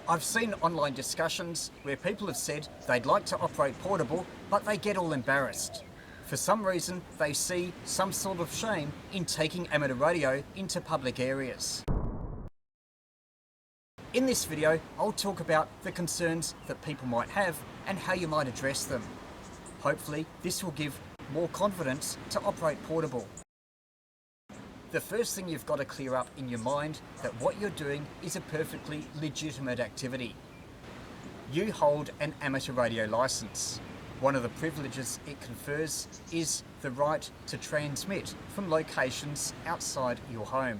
I've seen online discussions where people have said they'd like to operate portable, but they get all embarrassed. For some reason, they see some sort of shame in taking amateur radio into public areas. In this video, I'll talk about the concerns that people might have and how you might address them. Hopefully, this will give more confidence to operate portable. The first thing you've got to clear up in your mind that what you're doing is a perfectly legitimate activity. You hold an amateur radio license. One of the privileges it confers is the right to transmit from locations outside your home.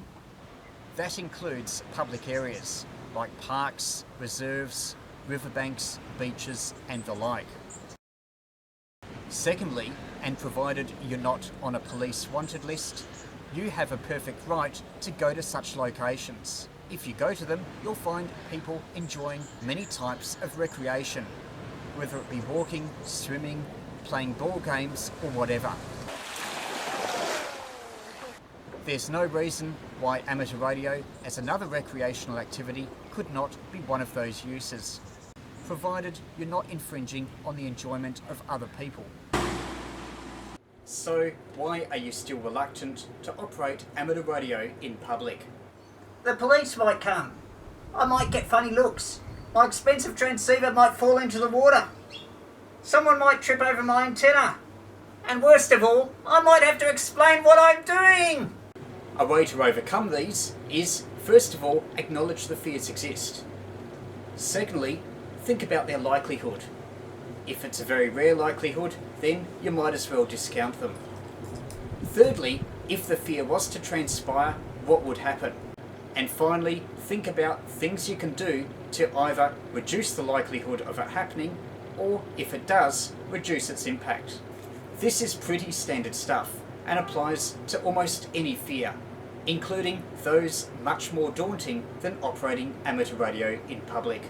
That includes public areas like parks, reserves, riverbanks, beaches and the like. Secondly, and provided you're not on a police wanted list, you have a perfect right to go to such locations. If you go to them, you'll find people enjoying many types of recreation, whether it be walking, swimming, playing ball games or whatever. There's no reason why amateur radio as another recreational activity could not be one of those uses, provided you're not infringing on the enjoyment of other people. So, why are you still reluctant to operate amateur radio in public? The police might come. I might get funny looks. My expensive transceiver might fall into the water. Someone might trip over my antenna. And worst of all, I might have to explain what I'm doing. A way to overcome these is, first of all, acknowledge the fears exist. Secondly, think about their likelihood. If it's a very rare likelihood, then you might as well discount them. Thirdly, if the fear was to transpire, what would happen? And finally, think about things you can do to either reduce the likelihood of it happening, or if it does, reduce its impact. This is pretty standard stuff and applies to almost any fear, including those much more daunting than operating amateur radio in public.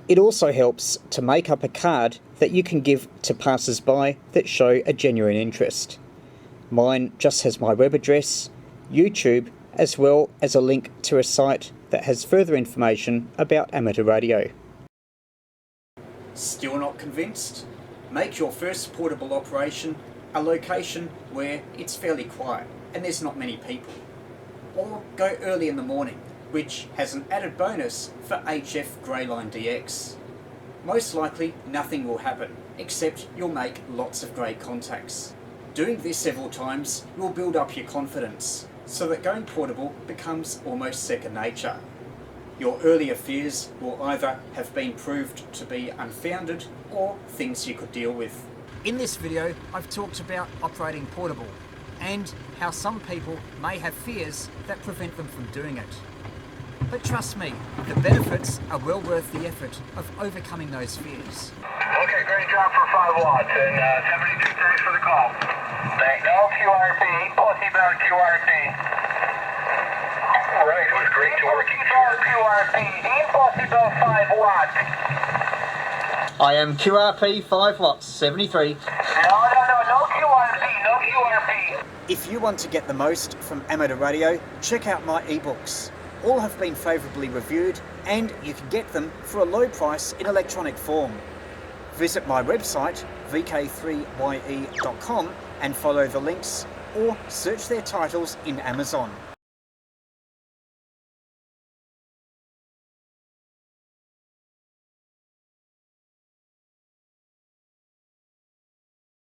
It also helps to make up a card that you can give to passers-by that show a genuine interest. Mine just has my web address, YouTube, as well as a link to a site that has further information about amateur radio. Still not convinced? Make your first portable operation a location where it's fairly quiet and there's not many people. Or go early in the morning, which has an added bonus for HF Greyline DX. Most likely nothing will happen, except you'll make lots of great contacts. Doing this several times will build up your confidence, so that going portable becomes almost second nature. Your earlier fears will either have been proved to be unfounded or things you could deal with. In this video, I've talked about operating portable and how some people may have fears that prevent them from doing it. But trust me, the benefits are well worth the effort of overcoming those fears. Okay, great job for 5 watts and 72 thanks for the call. Thanks. No QRP, possible QRP. Right, it was great to working QRP, impossible 5 watts. I am QRP 5 watts, 73. No QRP, no QRP. If you want to get the most from amateur radio, check out my ebooks. All have been favourably reviewed and you can get them for a low price in electronic form. Visit my website VK3YE.com and follow the links or search their titles in Amazon.